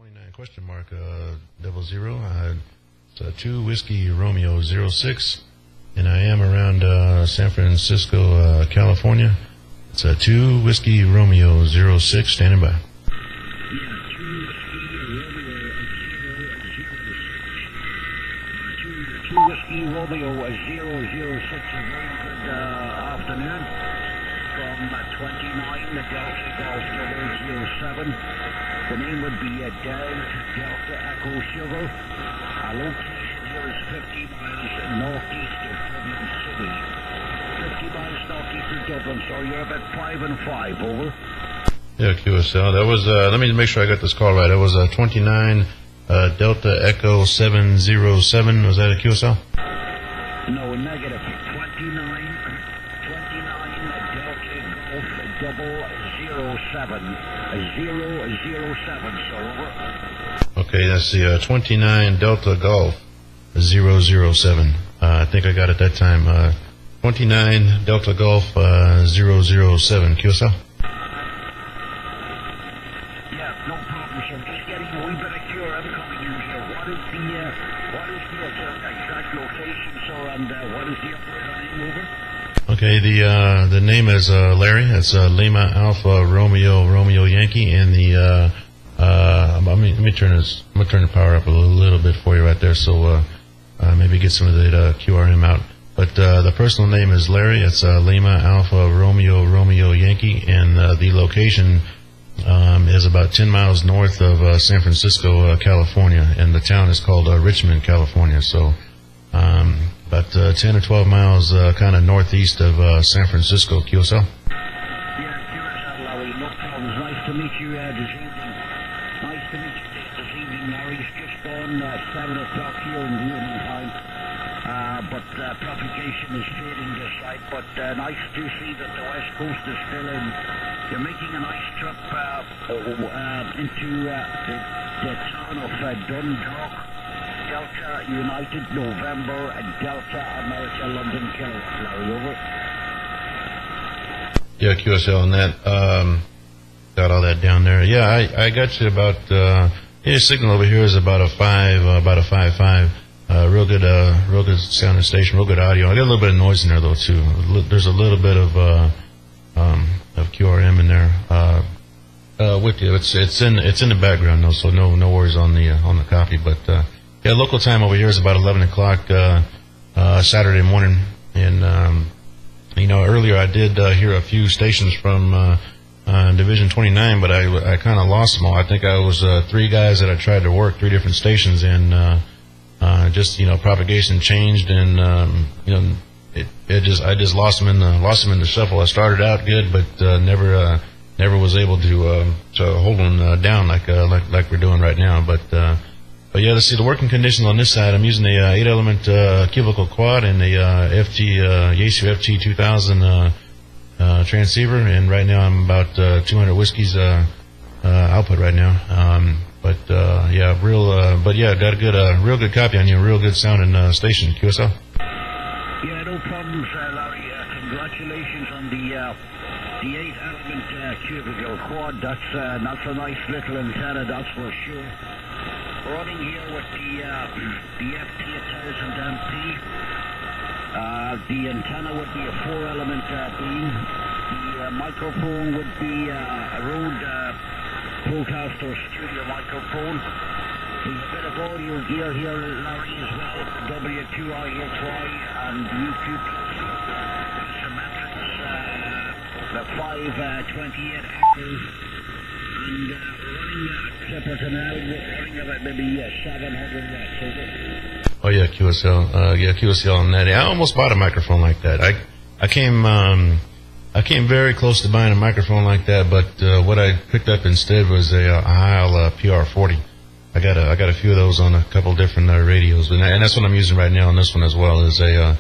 29 question mark 00. It's 2 Whiskey Romeo 06, and I am around San Francisco, California. It's 2 Whiskey Romeo 06, standing by. Whiskey Romeo 006, a very good afternoon from 29, the Delta Golf 007. The name would be Delta Echo Sugar. Location here is 50 miles northeast of Dublin City. 50 miles northeast of Dublin, so you're about 5 and 5, over. Yeah, QSL. That was, let me make sure I got this call right. That was 29 Delta Echo 707. Was that a QSL? No, negative. 29 Delta Golf 007. 007, so over. Okay, that's the 29 Delta Golf 007. I think I got it that time. 29 Delta Golf 007. QSL? Yeah, no problem, sir. Just getting a wee bit of QRM coming in here. What is the exact location, sir, and what is the operator name, over? Okay, the name is Larry. It's Lima Alpha Romeo Yankee, and the let me turn this. I'm gonna turn the power up a little bit for you right there, so maybe get some of the QRM out. But the personal name is Larry. It's Lima Alpha Romeo Yankee, and the location is about 10 miles north of San Francisco, California, and the town is called Richmond, California. So. About 10 or 12 miles kind of northeast of San Francisco. QSL? Yeah, QSL, Larry. No problems. Nice to meet you this evening. Nice to meet you this evening, Larry. It's just on 7 o'clock here in the evening time. But propagation is fading this side. But nice to see that the West Coast is still in. You're making a nice trip into the town of Dundalk. Delta United November and Delta America London Kilo, Larry, over. Yeah, QSL on that. Got all that down there. Yeah, I got you about. His signal over here is about a 5.5. Real good sounding station, real good audio. I got a little bit of noise in there though too. There's a little bit of QRM in there. With you, it's in the background though, so no worries on the copy, but. Yeah, local time over here is about 11 o'clock Saturday morning, and earlier I did hear a few stations from Division 29, but I kind of lost them all. I think I was 3 guys that I tried to work 3 different stations, and just propagation changed, and I just lost them in the shuffle. I started out good, but never was able to hold them down like we're doing right now, But yeah, let's see the working conditions on this side. I'm using the 8-element cubicle quad and the Yaesu FT 2000 transceiver, and right now I'm about 200 whiskeys output right now. But yeah, got a real good copy on you, real good sounding station. QSL. Yeah, no problems, Larry. Congratulations on the 8-element cubicle quad. That's a nice little antenna, that's for sure. Running here with the FT 1000 MP. The antenna would be a 4-element beam. The microphone would be a Rode Procaster Studio microphone. There's a bit of audio gear here, Larry, as well. W2IHY and YouTube. Symmetrics, the 528 echoes. And running clipper canal, running about maybe 700 watts, over. Oh yeah, QSL. QSL on that. I almost bought a microphone like that. I came very close to buying a microphone like that, but what I picked up instead was a Heil PR40. I got a few of those on a couple different radios, and that's what I'm using right now on this one as well, is a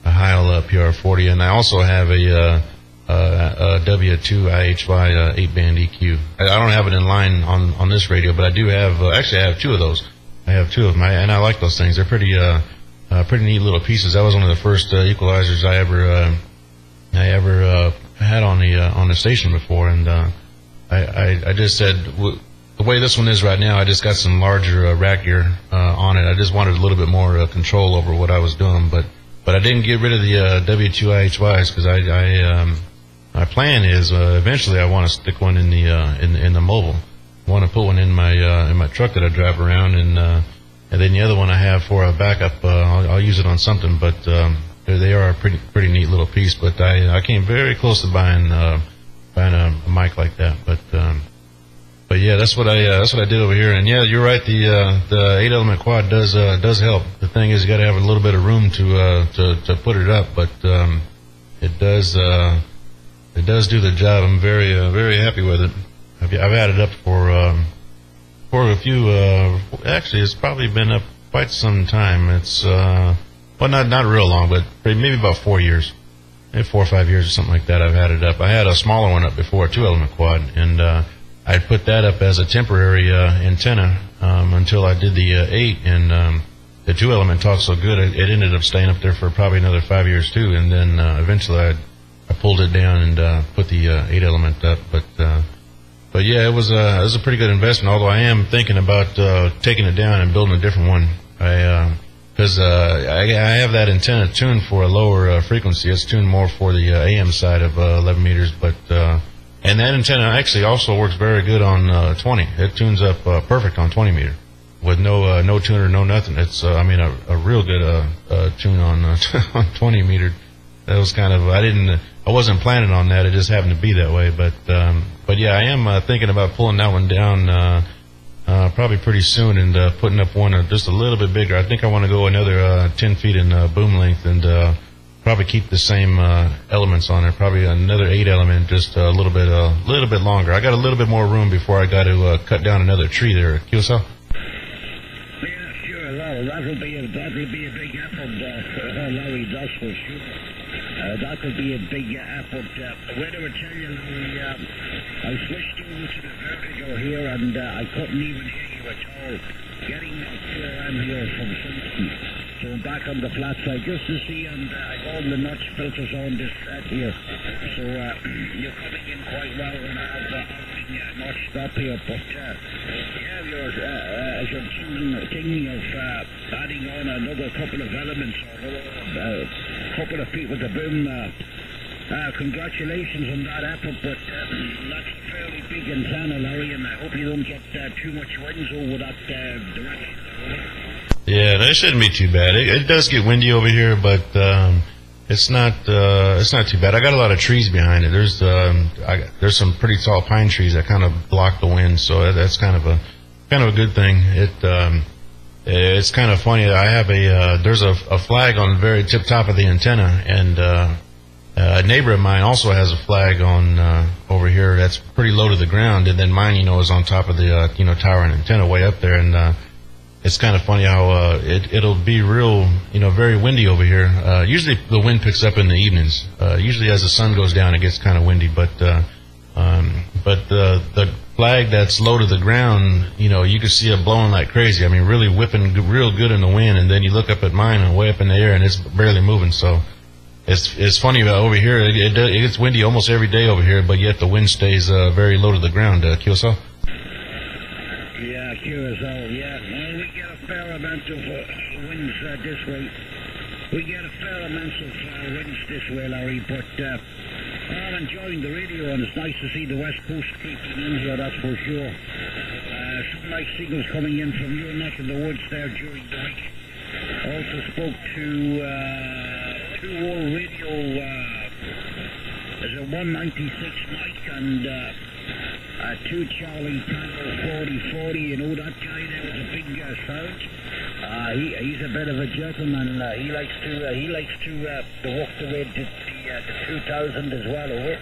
Heil PR40, and I also have a W2IHY 8-band EQ. I don't have it in line on this radio, but I do have. Actually, I have 2 of those. I have 2 of them, and I like those things. They're pretty neat little pieces. That was one of the first equalizers I ever had on the station before, and I just said the way this one is right now, I just got some larger rack gear on it. I just wanted a little bit more control over what I was doing, but I didn't get rid of the W2IHYs because my plan is eventually I want to stick one in the mobile. I want to put one in my truck that I drive around, and then the other one I have for a backup. I'll use it on something, but they are a pretty neat little piece. But I came very close to buying a mic like that, but yeah, that's what I did over here. And yeah, you're right. The 8-element quad does help. The thing is, you got to have a little bit of room to put it up, but it does do the job. I'm very happy with it. I've had it up for a few. Actually, it's probably been up quite some time. It's well, not real long, but maybe about 4 years, maybe 4 or 5 years or something like that. I've had it up. I had a smaller one up before, a 2-element quad, and I put that up as a temporary antenna until I did the 8, and the 2-element talked so good it ended up staying up there for probably another 5 years too, and then eventually I pulled it down and put the 8-element up, but yeah, it was a pretty good investment. Although I am thinking about taking it down and building a different one. Because I have that antenna tuned for a lower frequency. It's tuned more for the AM side of 11 meters, but and that antenna actually also works very good on 20. It tunes up perfect on 20 meter with no tuner, no nothing. It's a real good tune on on 20 meter. That was kind of I wasn't planning on that. It just happened to be that way. But yeah, I am thinking about pulling that one down probably pretty soon and putting up one just a little bit bigger. I think I want to go another 10 feet in boom length and probably keep the same elements on there. Probably another 8-element, just a little bit longer. I got a little bit more room before I got to cut down another tree there. Kiyosao? Yeah, sure. Well, that'll be a big effort, Larry. That's for sure. That could be a big effort. Where do I tell you, Larry? I switched over to the vertigo here, and I couldn't even hear you at all. Getting that 4M here from Simpson. So I'm back on the flat side just to see, and I've all the notch filters on this set here. So you're coming in quite well, and I have everything notched up here. But yeah, as you're thinking of adding on another couple of elements or a couple of feet with the boom, congratulations on that effort, but that's a fairly big antenna, Larry, and I hope you don't get too much winds over that direction. Yeah, that shouldn't be too bad. It does get windy over here, but it's not too bad. I got a lot of trees behind it. There's some pretty tall pine trees that kind of block the wind, so that's kind of a good thing. It's kind of funny. I have there's a flag on the very tip top of the antenna, and a neighbor of mine also has a flag on over here that's pretty low to the ground, and then mine, is on top of the tower and antenna way up there, and it's kind of funny how it'll be real, very windy over here. Usually the wind picks up in the evenings. Usually as the sun goes down, it gets kind of windy, but the flag that's low to the ground, you can see it blowing like crazy. I mean, really whipping real good in the wind, and then you look up at mine and way up in the air, and it's barely moving. So it's funny about over here. It gets windy almost every day over here, but yet the wind stays very low to the ground. Kiyosao? Yeah, Curacao, yeah. Well, we get a fair amount of winds this way. We get a fair amount of winds this way, Larry, but I'm enjoying the radio, and it's nice to see the West Coast creeping in here, that's for sure. Some nice signals coming in from your neck of the woods there during the week. Also spoke to 2 old radio, there's a 196 mic and 2 Charlie Tango 4040, that guy there was a big sound. He's a bit of a gentleman, and he likes to walk the way to the 2000 as well, over.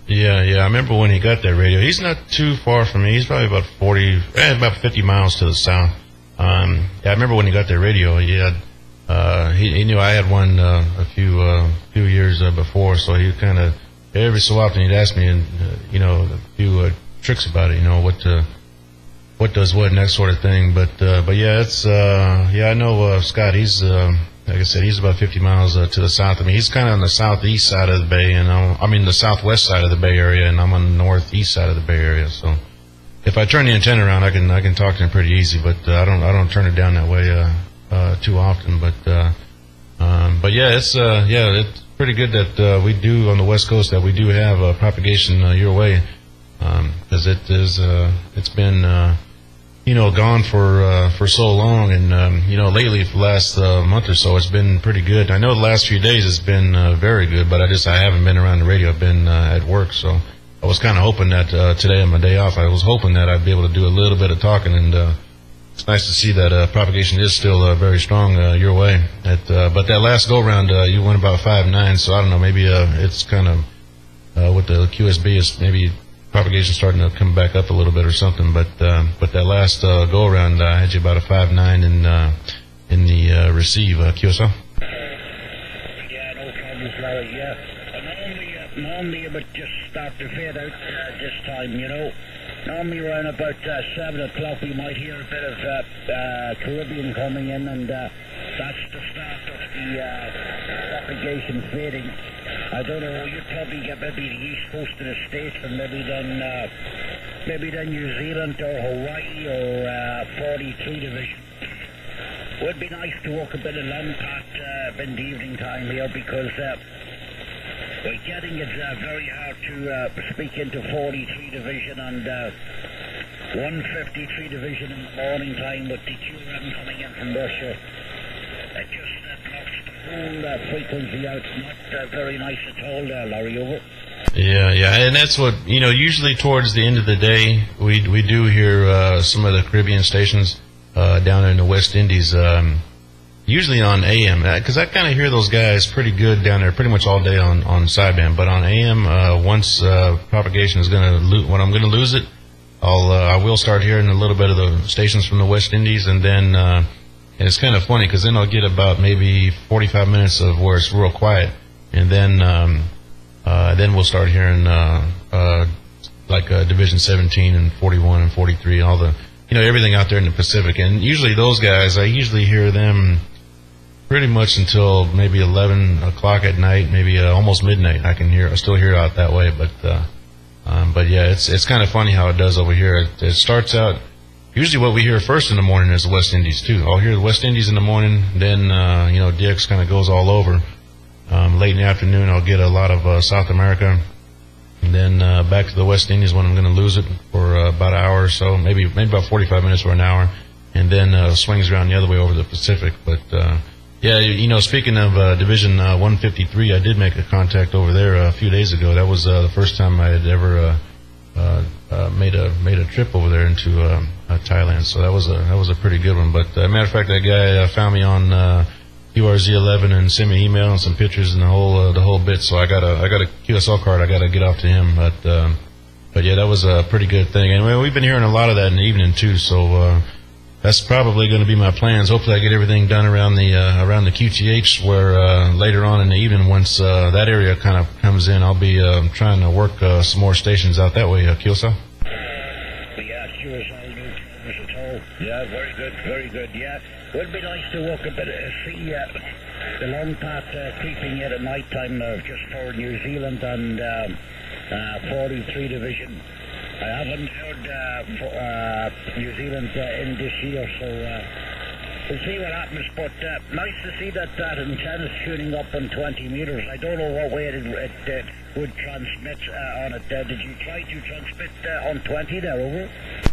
Yeah, I remember when he got that radio. He's not too far from me. He's probably about 50 miles to the south. I remember when he got that radio. He had, he knew I had one a few years before, so he kind of every so often he'd ask me, a few tricks about it, what does what and that sort of thing. But yeah, it's I know Scott. He's like I said, he's about 50 miles to the south of me. He's kind of on the southeast side of the bay, and the southwest side of the Bay Area, and I'm on the northeast side of the Bay Area. So if I turn the antenna around, I can talk to him pretty easy. But I don't turn it down that way too often. But yeah, it's pretty good that we do on the West Coast that we do have propagation your way, because it's been gone for so long, and lately for the last month or so it's been pretty good. I know the last few days it's been very good, but I haven't been around the radio. I've been at work, so I was kind of hoping that today on my day off, I was hoping that I'd be able to do a little bit of talking, and it's nice to see that propagation is still very strong your way. But that last go round, you went about 5.9, so I don't know, maybe it's kind of with the QSB is maybe propagation starting to come back up a little bit or something. But that last go around, I had you about a 5.9 in the receive QSL. Yeah, no problems, Larry. Yeah, normally it would just start to fade out this time. Normally around about 7 o'clock we might hear a bit of Caribbean coming in, and that's the start of the propagation fading. I don't know, you'd probably get maybe the east coast of the States, and maybe then New Zealand or Hawaii or 43 Division. It would be nice to walk a bit of long path in the evening time here, because we're getting it very hard to speak into 43 Division and 153 Division in the morning time with the QRM coming in from Russia. It just blocks the whole frequency out. Not very nice at all there, Larry, over. Yeah, and that's what, usually towards the end of the day, we do hear some of the Caribbean stations down in the West Indies, usually on AM, because I kind of hear those guys pretty good down there pretty much all day on sideband. But on AM, once propagation is going to when I'm going to lose it, I will start hearing a little bit of the stations from the West Indies, and then and it's kind of funny because then I'll get about maybe 45 minutes of where it's real quiet, and then we'll start hearing like Division 17 and 41 and 43, all the everything out there in the Pacific. And usually those guys, I usually hear them pretty much until maybe 11 o'clock at night, maybe almost midnight. I still hear out that way, but yeah, it's kind of funny how it does over here. It starts out. Usually what we hear first in the morning is the West Indies, too. I'll hear the West Indies in the morning, then, DX kind of goes all over. Late in the afternoon, I'll get a lot of South America, and then back to the West Indies when I'm going to lose it for about an hour or so, maybe about 45 minutes or an hour, and then swings around the other way over the Pacific. But, yeah, speaking of Division 153, I did make a contact over there a few days ago. That was the first time I had ever made a trip over there into Thailand, so that was a pretty good one. But matter of fact, that guy found me on QRZ11 and sent me an email and some pictures and the whole bit. So I got a QSL card. I got to get off to him. But yeah, that was a pretty good thing. And we've been hearing a lot of that in the evening too. So that's probably going to be my plans. Hopefully, I get everything done around the QTH, where later on in the evening, once that area kind of comes in, I'll be trying to work some more stations out that way. QSL. Yeah, QSL, no problems at all. Yeah, very good, very good. Yeah, would be nice to walk a bit, see the long path creeping in at night time just for New Zealand and 43 Division. I haven't heard New Zealand in this year, so we'll see what happens. But nice to see that antenna's shooting up on 20 meters. I don't know what way it would transmit on it. Did you try to transmit on 20 there, over?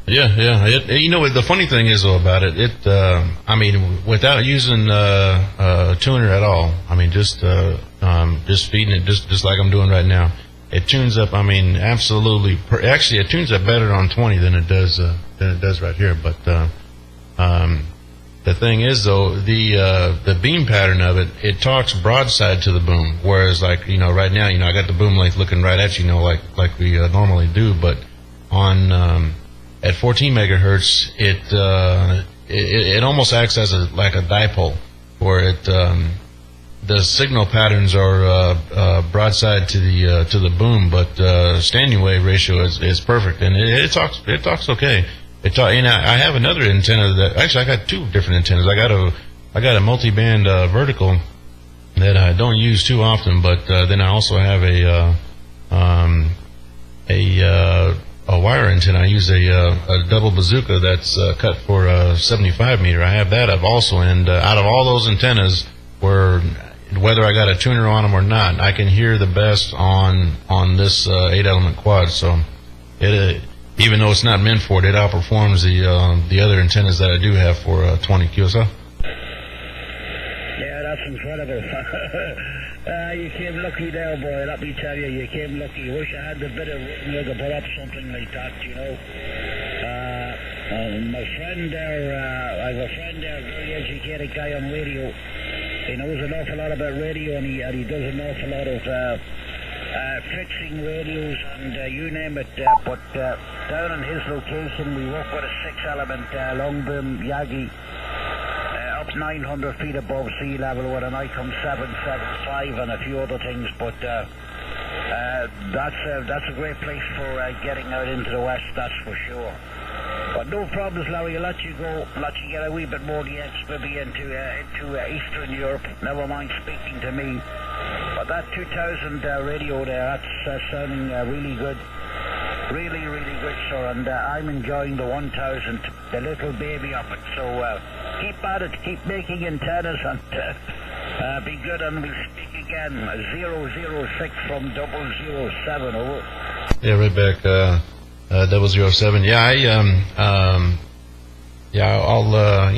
Yeah. The funny thing is though about it, I mean, without using a tuner at all, I mean, just feeding it just like I'm doing right now. It tunes up. I mean, absolutely. Actually, it tunes up better on 20 than it does right here. But the thing is, though, the beam pattern of it talks broadside to the boom. Whereas, like right now, I got the boom length looking right at you, like we normally do. But on at 14 megahertz, it almost acts as like a dipole, where the signal patterns are broadside to the boom, but standing wave ratio is perfect, and it talks okay. And I have another antenna that actually I got two different antennas. I got a multi-band vertical that I don't use too often, but then I also have a wire antenna. I use a double bazooka that's cut for a 75 meter. I have that up also, and out of all those antennas, whether I got a tuner on them or not, I can hear the best on this 8-element quad. So it even though it's not meant for it, it outperforms the other antennas that I do have for 20 QSL. Yeah, that's incredible. You came lucky there, boy. Let me tell you, you came lucky. Wish I had the bit of you to put up something like that, you know. My friend there, I have a friend there, very educated guy on radio. He knows an awful lot about radio, and he does an awful lot of fixing radios and you name it. But down in his location, we work with a 6-element long boom Yagi. Up 900 feet above sea level with an ICOM 775 and a few other things, but that's a great place for getting out into the west, that's for sure. But no problems, Larry. I'll let you go, let you get a wee bit more maybe into Eastern Europe. Never mind speaking to me. But that 2000 radio there, that's sounding really good. Really, really good, sir. And I'm enjoying the 1000, the little baby of it. So keep at it, keep making antennas, and be good. And we'll speak again. 006 from 007. Over. Yeah, right back. 007. Yeah, I'll. I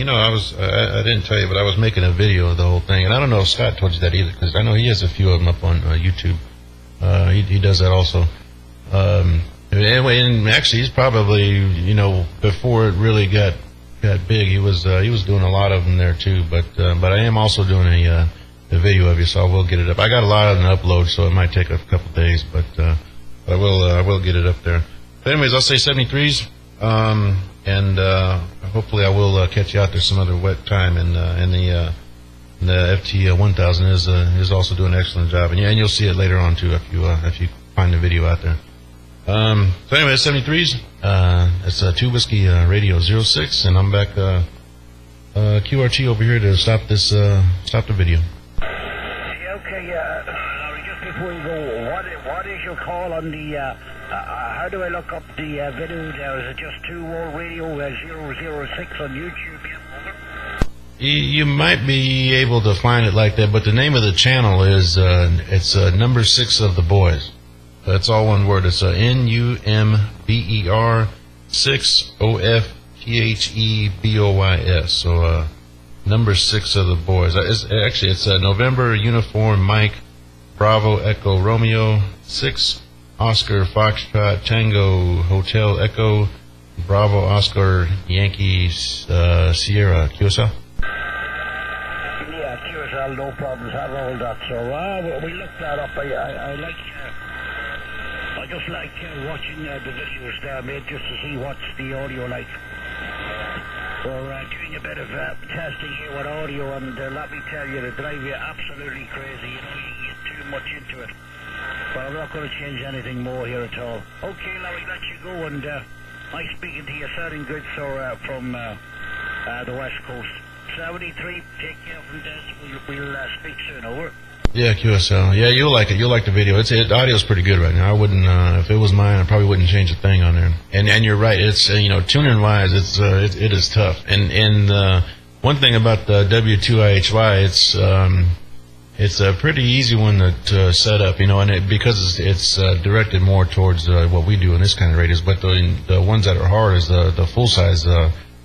didn't tell you, but I was making a video of the whole thing, and I don't know if Scott told you that either, because I know he has a few of them up on YouTube. He does that also. Anyway, and actually, he's probably, before it really got big, he was doing a lot of them there too. But I am also doing a video of you, so I will get it up. I got a lot of them to upload, so it might take a couple days, but I will get it up there. But anyways, I'll say 73s, and hopefully I will catch you out there some other wet time. And the FT 1000 is also doing an excellent job, and you'll see it later on too if you find the video out there. So anyway, 73s. It's a 2 Whiskey Radio 06, and I'm back QRT over here to stop the video. Okay, Larry, just before you go, what is your call on the? How do I look up the video there? Is it just 2 World Radio 006 on YouTube? You might be able to find it like that, but the name of the channel is it's number 6 of the boys. That's all one word. It's NUMBER 6 OFTHEBOYS. So number 6 of the boys. It's November Uniform Mike Bravo Echo Romeo 6 Oscar Foxtrot Tango Hotel Echo Bravo Oscar Yankee Sierra QSL. Yeah, QSL, no problems. Have all that. So we looked that up. I just like watching the videos there, mate, just to see what's the audio like. We're doing a bit of testing here with audio, and let me tell you, it'll drive you absolutely crazy. You get too much into it. But I'm not going to change anything more here at all. Okay, Larry, let you go, and nice speaking to you. Sounding good, sir, from the West Coast. 73, take care from this. We'll speak soon, over. Yeah, QSL. Yeah, you'll like it. You'll like the video. The audio's pretty good right now. I wouldn't, if it was mine, I probably wouldn't change a thing on there. And you're right. It's tuning wise, it is tough. And one thing about the W2IHY, it's a pretty easy one to set up, and because it's directed more towards what we do in this kind of radios. But the ones that are hard is the full size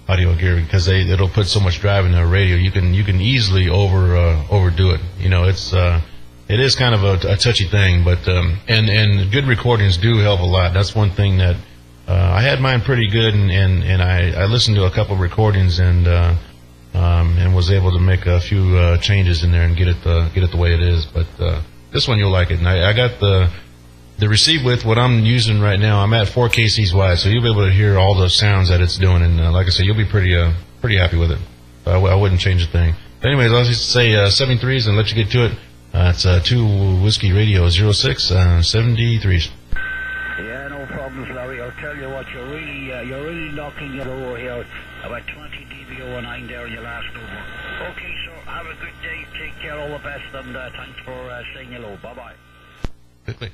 audio gear, because it'll put so much drive into a radio. You can easily overdo it. It is kind of a touchy thing, but and good recordings do help a lot. That's one thing that I had mine pretty good, and I listened to a couple of recordings and was able to make a few changes in there and get it the way it is. But this one you'll like it. And I got the receive width, what I'm using right now, I'm at 4 kcs wide, so you'll be able to hear all the sounds that it's doing, and like I said, you'll be pretty happy with it. I wouldn't change a thing. But anyways, I'll just say 73s and let you get to it. It's 2 Whiskey Radio 06 73s. Yeah, no problems, Larry. I'll tell you what, you're really knocking it over here. About 20 dB09 there in your last over. Okay, so have a good day. Take care, all the best, and thanks for saying hello. Bye-bye. Quickly.